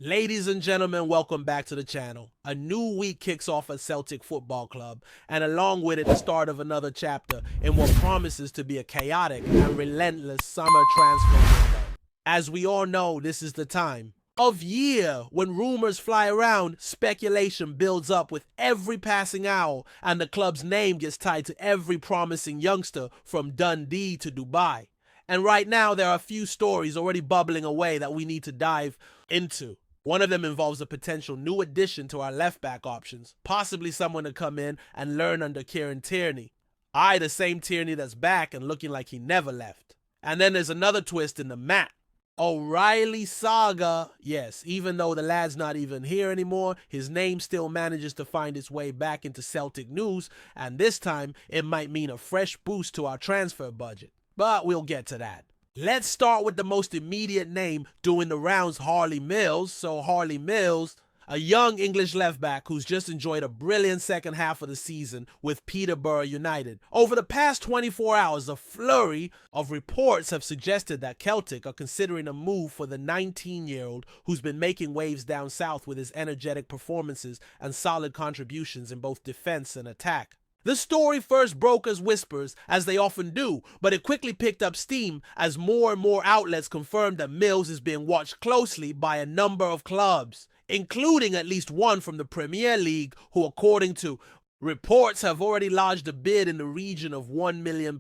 Ladies and gentlemen, welcome back to the channel. A new week kicks off at Celtic Football Club, and along with it the start of another chapter in what promises to be a chaotic and relentless summer transfer window. As we all know, this is the time of year when rumors fly around, speculation builds up with every passing hour, and the club's name gets tied to every promising youngster from Dundee to Dubai. And right now there are a few stories already bubbling away that we need to dive into. One of them involves a potential new addition to our left back options, possibly someone to come in and learn under Kieran Tierney. The same Tierney that's back and looking like he never left. And then there's another twist in the Matt O'Reilly saga. Yes, even though the lad's not even here anymore, his name still manages to find its way back into Celtic news, and this time it might mean a fresh boost to our transfer budget. But we'll get to that. Let's start with the most immediate name doing the rounds, Harley Mills. So Harley Mills, a young English left back who's just enjoyed a brilliant second half of the season with Peterborough United. Over the past 24 hours, a flurry of reports have suggested that Celtic are considering a move for the 19-year-old who's been making waves down south with his energetic performances and solid contributions in both defense and attack. The story first broke as whispers, as they often do, but it quickly picked up steam as more and more outlets confirmed that Mills is being watched closely by a number of clubs, including at least one from the Premier League, who, according to reports, have already lodged a bid in the region of £1 million.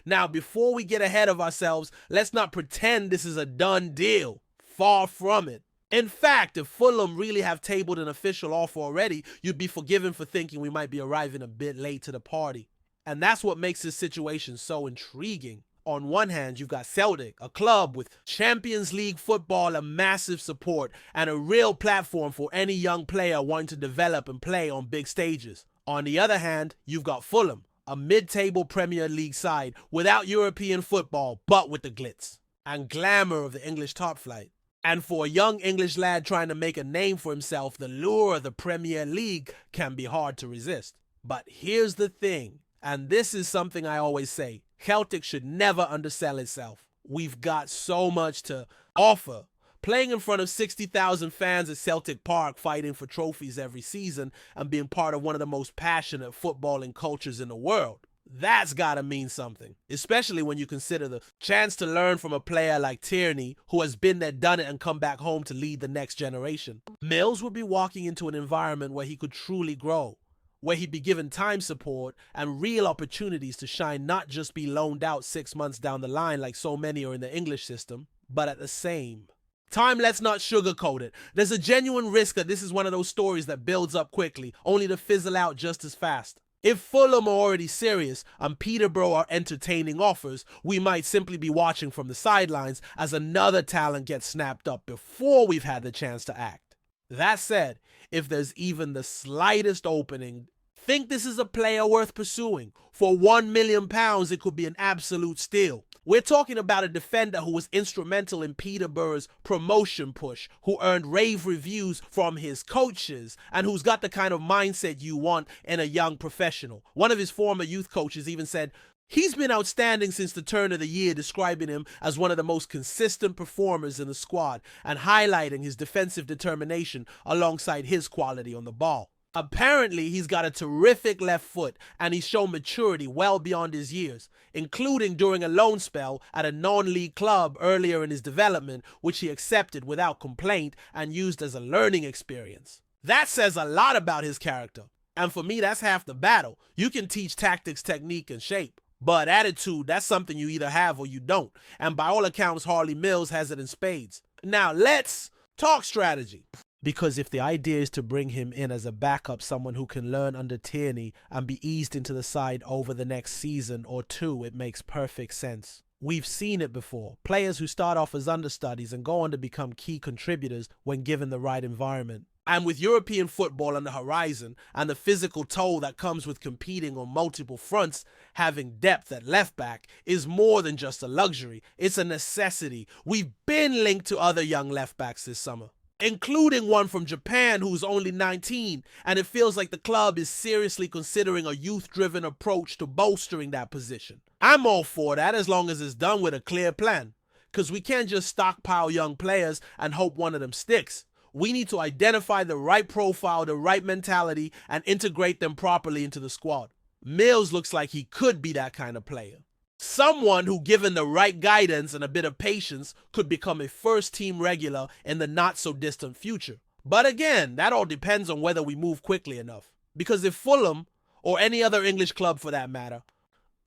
Now, before we get ahead of ourselves, let's not pretend this is a done deal. Far from it. In fact, if Fulham really have tabled an official offer already, you'd be forgiven for thinking we might be arriving a bit late to the party. And that's what makes this situation so intriguing. On one hand, you've got Celtic, a club with Champions League football and massive support, and a real platform for any young player wanting to develop and play on big stages. On the other hand, you've got Fulham, a mid-table Premier League side without European football, but with the glitz and glamour of the English top flight. And for a young English lad trying to make a name for himself, the lure of the Premier League can be hard to resist. But here's the thing, and this is something I always say, Celtic should never undersell itself. We've got so much to offer. Playing in front of 60,000 fans at Celtic Park, fighting for trophies every season, and being part of one of the most passionate footballing cultures in the world. That's gotta mean something, especially when you consider the chance to learn from a player like Tierney, who has been there, done it, and come back home to lead the next generation. Mills would be walking into an environment where he could truly grow, where he'd be given time support and real opportunities to shine, not just be loaned out 6 months down the line like so many are in the English system, but at the same time, let's not sugarcoat it. There's a genuine risk that this is one of those stories that builds up quickly, only to fizzle out just as fast. If Fulham are already serious and Peterborough are entertaining offers, we might simply be watching from the sidelines as another talent gets snapped up before we've had the chance to act. That said, if there's even the slightest opening, think this is a player worth pursuing. For £1 million, it could be an absolute steal. We're talking about a defender who was instrumental in Peterborough's promotion push, who earned rave reviews from his coaches, and who's got the kind of mindset you want in a young professional. One of his former youth coaches even said, he's been outstanding since the turn of the year, describing him as one of the most consistent performers in the squad and highlighting his defensive determination alongside his quality on the ball. Apparently, he's got a terrific left foot and he's shown maturity well beyond his years, including during a loan spell at a non-league club earlier in his development, which he accepted without complaint and used as a learning experience. That says a lot about his character. And for me, that's half the battle. You can teach tactics, technique, and shape. But attitude, that's something you either have or you don't. And by all accounts, Harley Mills has it in spades. Now, let's talk strategy. Because if the idea is to bring him in as a backup, someone who can learn under Tierney and be eased into the side over the next season or two, it makes perfect sense. We've seen it before. Players who start off as understudies and go on to become key contributors when given the right environment. And with European football on the horizon and the physical toll that comes with competing on multiple fronts, having depth at left back is more than just a luxury. It's a necessity. We've been linked to other young left backs this summer, including one from Japan who's only 19, and it feels like the club is seriously considering a youth-driven approach to bolstering that position. I'm all for that as long as it's done with a clear plan, because we can't just stockpile young players and hope one of them sticks. We need to identify the right profile, the right mentality, and integrate them properly into the squad. Mills looks like he could be that kind of player. Someone who, given the right guidance and a bit of patience, could become a first-team regular in the not-so-distant future. But again, that all depends on whether we move quickly enough. Because if Fulham, or any other English club for that matter,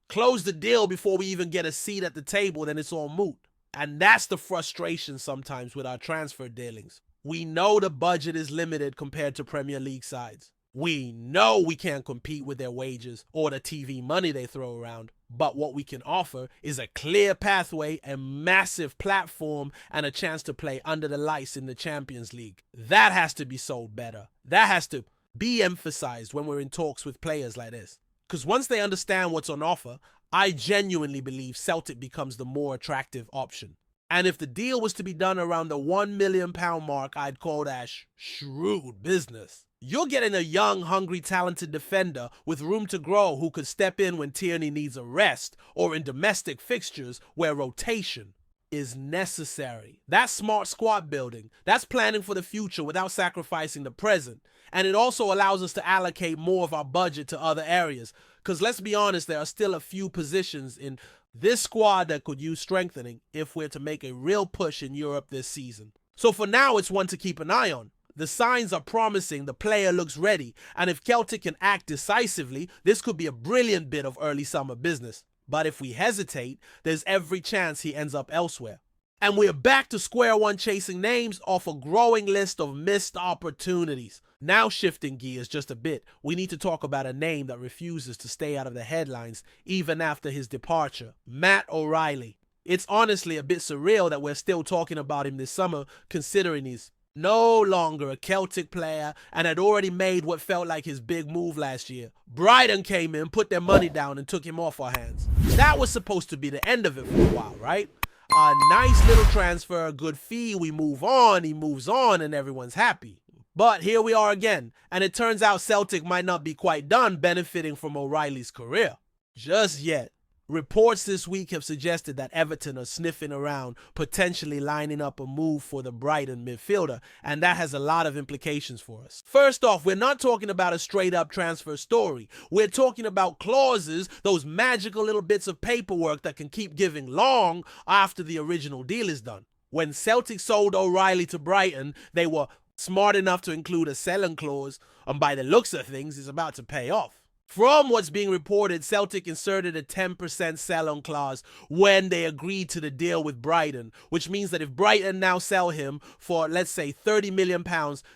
close the deal before we even get a seat at the table, then it's all moot. And that's the frustration sometimes with our transfer dealings. We know the budget is limited compared to Premier League sides. We know we can't compete with their wages or the TV money they throw around. But what we can offer is a clear pathway, a massive platform, and a chance to play under the lights in the Champions League. That has to be sold better. That has to be emphasized when we're in talks with players like this. Because once they understand what's on offer, I genuinely believe Celtic becomes the more attractive option. And if the deal was to be done around the £1 million mark, I'd call that shrewd business. You're getting a young, hungry, talented defender with room to grow who could step in when Tierney needs a rest or in domestic fixtures where rotation is necessary. That's smart squad building. That's planning for the future without sacrificing the present. And it also allows us to allocate more of our budget to other areas. Because let's be honest, there are still a few positions in this squad that could use strengthening if we're to make a real push in Europe this season. So for now, it's one to keep an eye on. The signs are promising, the player looks ready, and if Celtic can act decisively, this could be a brilliant bit of early summer business. But if we hesitate, there's every chance he ends up elsewhere. And we're back to square one chasing names off a growing list of missed opportunities. Now shifting gears just a bit, we need to talk about a name that refuses to stay out of the headlines even after his departure, Matt O'Reilly. It's honestly a bit surreal that we're still talking about him this summer, considering he's no longer a Celtic player and had already made what felt like his big move last year. Brighton came in, put their money down, and took him off our hands. That was supposed to be the end of it for a while, right? A nice little transfer, a good fee, we move on, he moves on, and everyone's happy. But here we are again, and it turns out Celtic might not be quite done benefiting from O'Reilly's career. Just yet. Reports this week have suggested that Everton are sniffing around, potentially lining up a move for the Brighton midfielder, and that has a lot of implications for us. First off, we're not talking about a straight-up transfer story. We're talking about clauses, those magical little bits of paperwork that can keep giving long after the original deal is done. When Celtic sold O'Reilly to Brighton, they were smart enough to include a selling clause, and by the looks of things, it's about to pay off. From what's being reported, Celtic inserted a 10% sell-on clause when they agreed to the deal with Brighton, which means that if Brighton now sell him for, let's say, £30 million,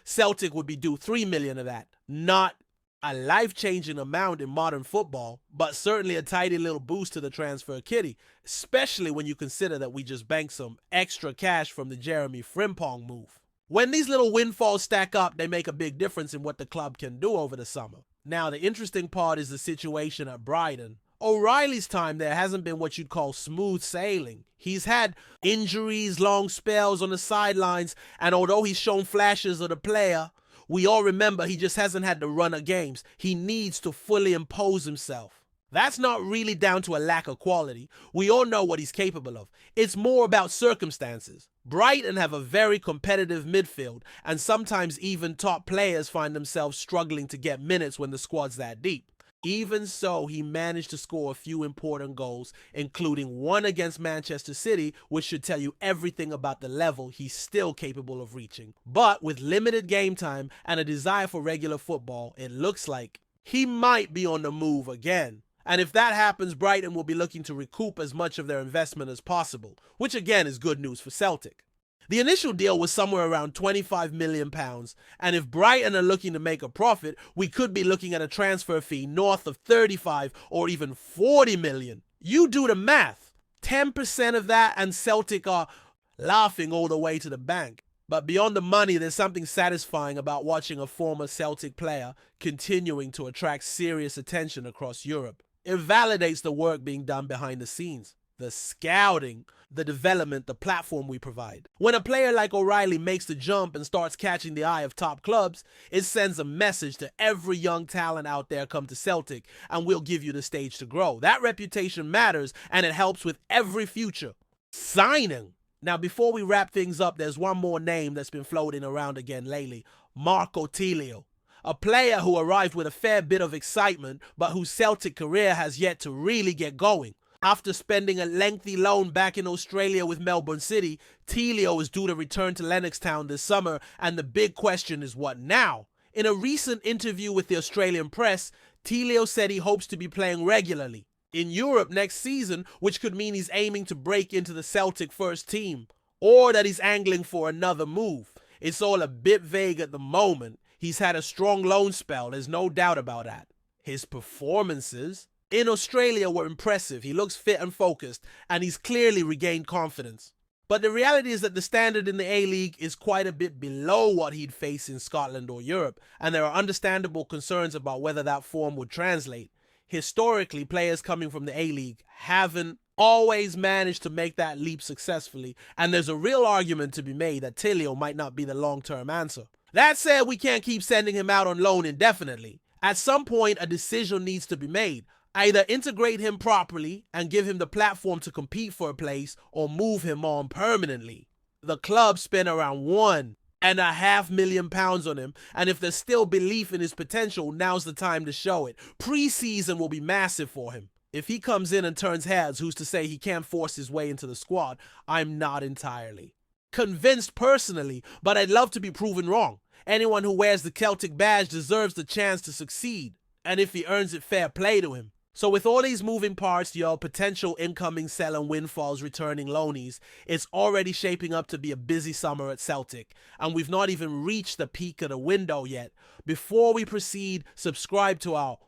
Celtic would be due £3 million of that. Not a life-changing amount in modern football, but certainly a tidy little boost to the transfer kitty, especially when you consider that we just banked some extra cash from the Jeremy Frimpong move. When these little windfalls stack up, they make a big difference in what the club can do over the summer. Now, the interesting part is the situation at Brighton. O'Reilly's time there hasn't been what you'd call smooth sailing. He's had injuries, long spells on the sidelines, and although he's shown flashes of the player, we all remember he just hasn't had the run of games. He needs to fully impose himself. That's not really down to a lack of quality. We all know what he's capable of. It's more about circumstances. Brighton have a very competitive midfield, and sometimes even top players find themselves struggling to get minutes when the squad's that deep. Even so, he managed to score a few important goals, including one against Manchester City, which should tell you everything about the level he's still capable of reaching. But with limited game time and a desire for regular football, it looks like he might be on the move again. And if that happens, Brighton will be looking to recoup as much of their investment as possible, which again is good news for Celtic. The initial deal was somewhere around £25 million, and if Brighton are looking to make a profit, we could be looking at a transfer fee north of 35 or even 40 million. You do the math. 10% of that and Celtic are laughing all the way to the bank. But beyond the money, there's something satisfying about watching a former Celtic player continuing to attract serious attention across Europe. It validates the work being done behind the scenes, the scouting, the development, the platform we provide. When a player like O'Reilly makes the jump and starts catching the eye of top clubs, it sends a message to every young talent out there: come to Celtic and we'll give you the stage to grow. That reputation matters, and it helps with every future signing. Now, before we wrap things up, there's one more name that's been floating around again lately: Marco Tilio. A player who arrived with a fair bit of excitement, but whose Celtic career has yet to really get going. After spending a lengthy loan back in Australia with Melbourne City, Tilio is due to return to Lennoxtown this summer, and the big question is what now? In a recent interview with the Australian press, Tilio said he hopes to be playing regularly in Europe next season, which could mean he's aiming to break into the Celtic first team, or that he's angling for another move. It's all a bit vague at the moment. He's had a strong loan spell, there's no doubt about that. His performances in Australia were impressive. He looks fit and focused, and he's clearly regained confidence. But the reality is that the standard in the A-League is quite a bit below what he'd face in Scotland or Europe, and there are understandable concerns about whether that form would translate. Historically, players coming from the A-League haven't always managed to make that leap successfully, and there's a real argument to be made that Tilio might not be the long-term answer. That said, we can't keep sending him out on loan indefinitely. At some point, a decision needs to be made. Either integrate him properly and give him the platform to compete for a place, or move him on permanently. The club spent around £1.5 million on him, and if there's still belief in his potential, now's the time to show it. Pre-season will be massive for him. If he comes in and turns heads, who's to say he can't force his way into the squad? I'm not entirely convinced personally, but I'd love to be proven wrong. Anyone who wears the Celtic badge deserves the chance to succeed, and if he earns it, fair play to him. So with all these moving parts, potential incoming sell and windfalls, returning loanies, it's already shaping up to be a busy summer at Celtic, and we've not even reached the peak of the window yet. Before we proceed, subscribe to our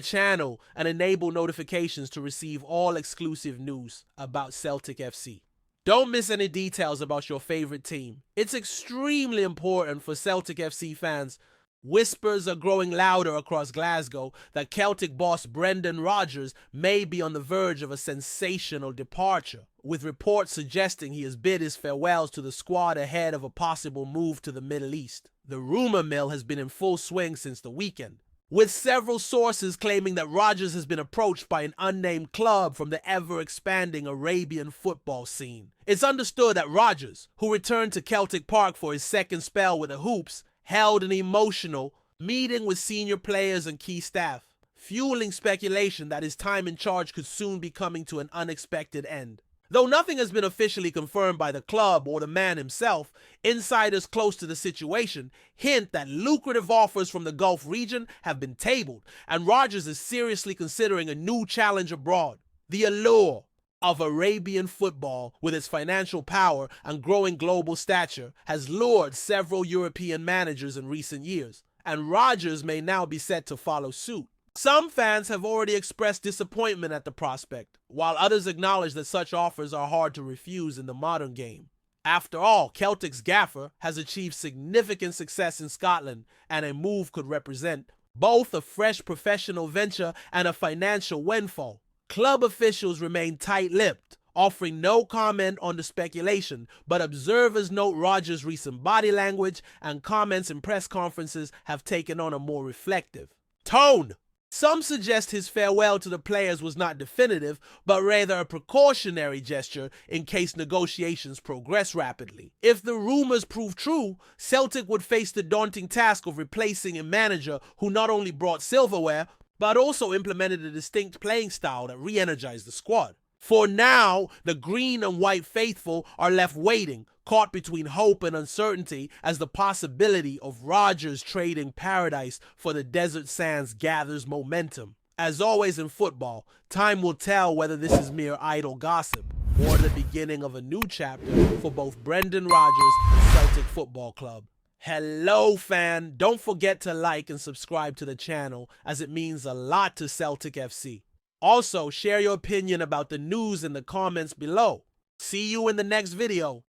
channel and enable notifications to receive all exclusive news about Celtic FC. Don't miss any details about your favorite team. It's extremely important for Celtic FC fans. Whispers are growing louder across Glasgow that Celtic boss Brendan Rodgers may be on the verge of a sensational departure, with reports suggesting he has bid his farewells to the squad ahead of a possible move to the Middle East. The rumor mill has been in full swing since the weekend, with several sources claiming that Rodgers has been approached by an unnamed club from the ever-expanding Arabian football scene. It's understood that Rodgers, who returned to Celtic Park for his second spell with the Hoops, held an emotional meeting with senior players and key staff, fueling speculation that his time in charge could soon be coming to an unexpected end. Though nothing has been officially confirmed by the club or the man himself, insiders close to the situation hint that lucrative offers from the Gulf region have been tabled, and Rodgers is seriously considering a new challenge abroad. The allure of Arabian football, with its financial power and growing global stature, has lured several European managers in recent years, and Rodgers may now be set to follow suit. Some fans have already expressed disappointment at the prospect, while others acknowledge that such offers are hard to refuse in the modern game. After all, Celtic's gaffer has achieved significant success in Scotland, and a move could represent both a fresh professional venture and a financial windfall. Club officials remain tight-lipped, offering no comment on the speculation, but observers note Rodgers' recent body language and comments in press conferences have taken on a more reflective tone. Some suggest his farewell to the players was not definitive, but rather a precautionary gesture in case negotiations progress rapidly. If the rumors prove true, Celtic would face the daunting task of replacing a manager who not only brought silverware, but also implemented a distinct playing style that re-energized the squad. For now, the green and white faithful are left waiting, caught between hope and uncertainty, as the possibility of Rodgers trading paradise for the desert sands gathers momentum. As always in football, time will tell whether this is mere idle gossip or the beginning of a new chapter for both Brendan Rodgers and Celtic Football Club. Hello fan, don't forget to like and subscribe to the channel, as it means a lot to Celtic FC. Also, share your opinion about the news in the comments below. See you in the next video.